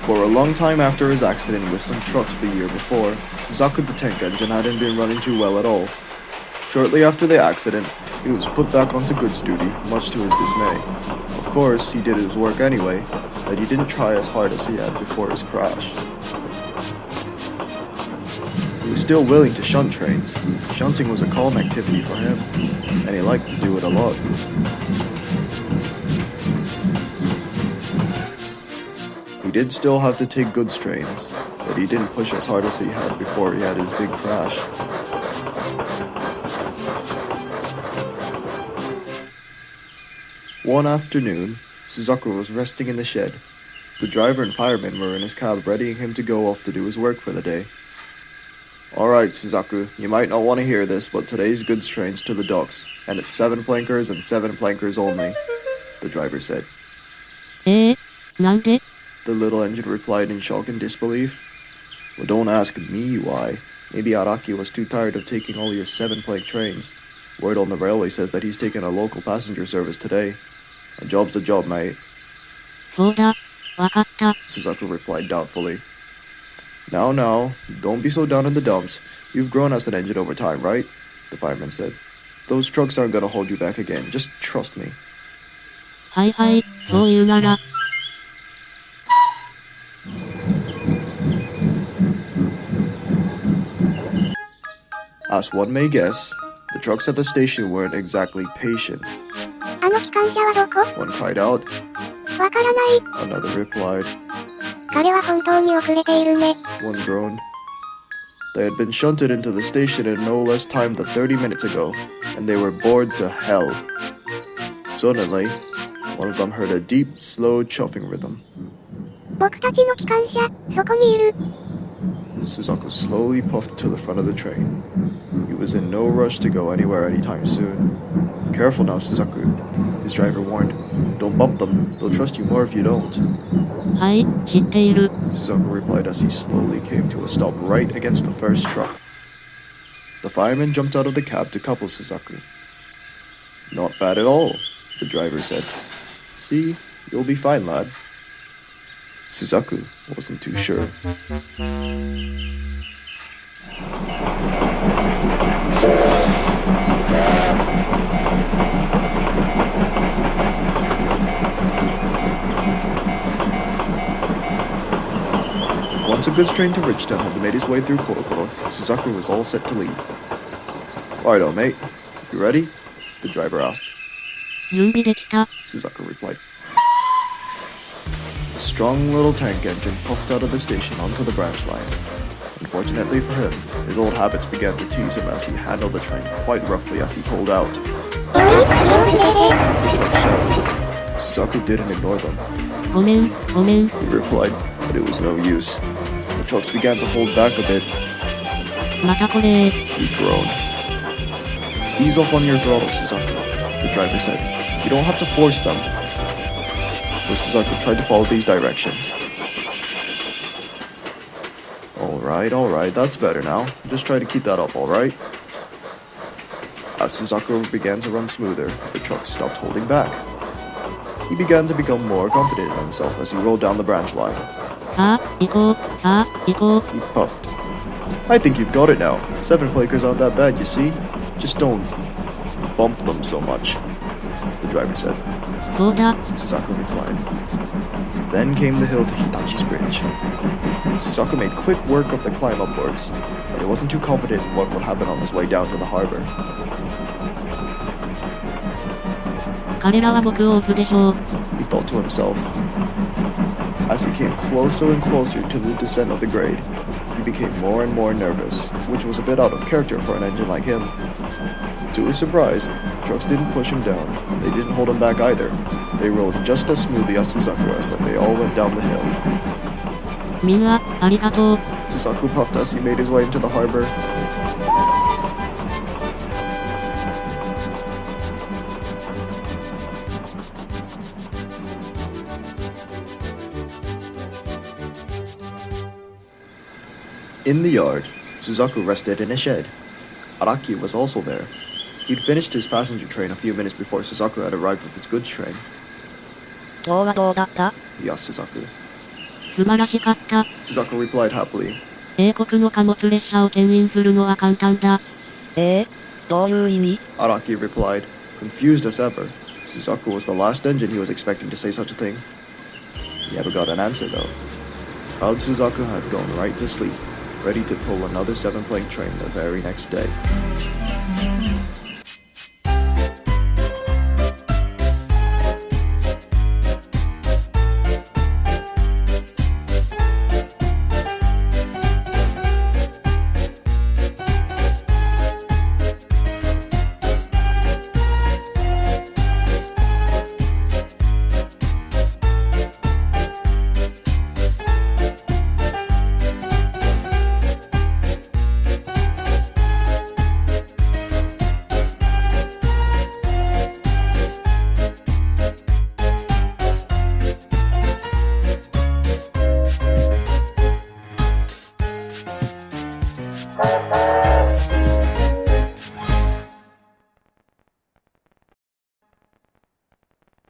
For a long time after his accident with some trucks the year before, Suzaku the tank engine hadn't been running too well at all. Shortly after the accident, he was put back onto goods duty, much to his dismay. Of course, he did his work anyway, but he didn't try as hard as he had before his crash. He was still willing to shunt trains. Shunting was a calm activity for him, and he liked to do it a lot. He did still have to take goods trains, but he didn't push as hard as he had before he had his big crash. One afternoon, Suzaku was resting in the shed. The driver and fireman were in his cab readying him to go off to do his work for the day. "Alright, Suzaku, you might not want to hear this, but today's goods train's to the docks, and it's 7 plankers and 7 plankers only," the driver said. なんで? The little engine replied in shock and disbelief. "Well, don't ask me why. Maybe Araki was too tired of taking all your 7-plank trains. Word on the railway says that he's taking a local passenger service today. A job's a job, mate." そうだ、わかった。 Suzaku replied doubtfully. Now, don't be so down in the dumps. You've grown as an engine over time, right? The fireman said. Those trucks aren't gonna hold you back again. Just trust me. はいはい、そういうなら。As one may guess, the trucks at the station weren't exactly patient. あの機関車はどこ? One cried out. わからない。 Another replied. 彼は本当に遅れているね。 One groaned. They had been shunted into the station in no less time than 30 minutes ago, and they were bored to hell. Suddenly, one of them heard a deep, slow chuffing rhythm. 僕たちの機関車、そこにいる。 Suzaku slowly puffed to the front of the train. He was in no rush to go anywhere anytime soon. "Careful now, Suzaku," his driver warned. "Don't bump them. They'll trust you more if you don't." はい、知っている。 Suzaku replied as he slowly came to a stop right against the first truck. The fireman jumped out of the cab to couple Suzaku. "Not bad at all," the driver said. "See, you'll be fine, lad." Suzaku wasn't too sure. Once a goods train to Richtown had made its way through Korokoro, Suzaku was all set to leave. "Righto, mate. You ready?" the driver asked. 準備できた。 Suzaku replied. A strong little tank engine puffed out of the station onto the branch line. Unfortunately for him, his old habits began to tease him as he handled the train quite roughly as he pulled out. The truck shouted. Suzaku didn't ignore them. ごめん、ごめん。 He replied, but it was no use. The trucks began to hold back a bit. またこれ。 He groaned. "Ease off on your throttle, Suzaku," the driver said. "You don't have to force them." So Suzaku tried to follow these directions. Alright, that's better now. Just try to keep that up, alright? As Suzaku began to run smoother, the truck stopped holding back. He began to become more confident in himself as he rolled down the branch line. さあ、行こう、さあ、行こう。 He puffed. "I think you've got it now. 7 plankers aren't that bad, you see? Just don't bump them so much," the driver said. そうだ。 Suzaku replied. Then came the hill to Hitachi's bridge. Suzaku made quick work of the climb upwards, but he wasn't too confident in what would happen on his way down to the harbor. 彼らは僕を押すでしょう。 He thought to himself. As he came closer and closer to the descent of the grade, he became more and more nervous, which was a bit out of character for an engine like him. To his surprise, trucks didn't push him down, and they didn't hold him back either. They rode just as smoothly as Suzaku was, and they all went down the hill. みんな、ありがとう。 Suzaku puffed as he made his way into the harbor. In the yard, Suzaku rested in a shed. Araki was also there. He'd finished his passenger train a few minutes before Suzaku had arrived with his goods train. 今日はどうだった? He asked Suzaku. 素晴らしかった。Suzaku replied happily. 英国の貨物列車を牽引するのは簡単だ。どういう意味？ Araki replied, confused as ever. Suzaku was the last engine he was expecting to say such a thing. He never got an answer though. Proud Suzaku had gone right to sleep, ready to pull another 7-plank train the very next day.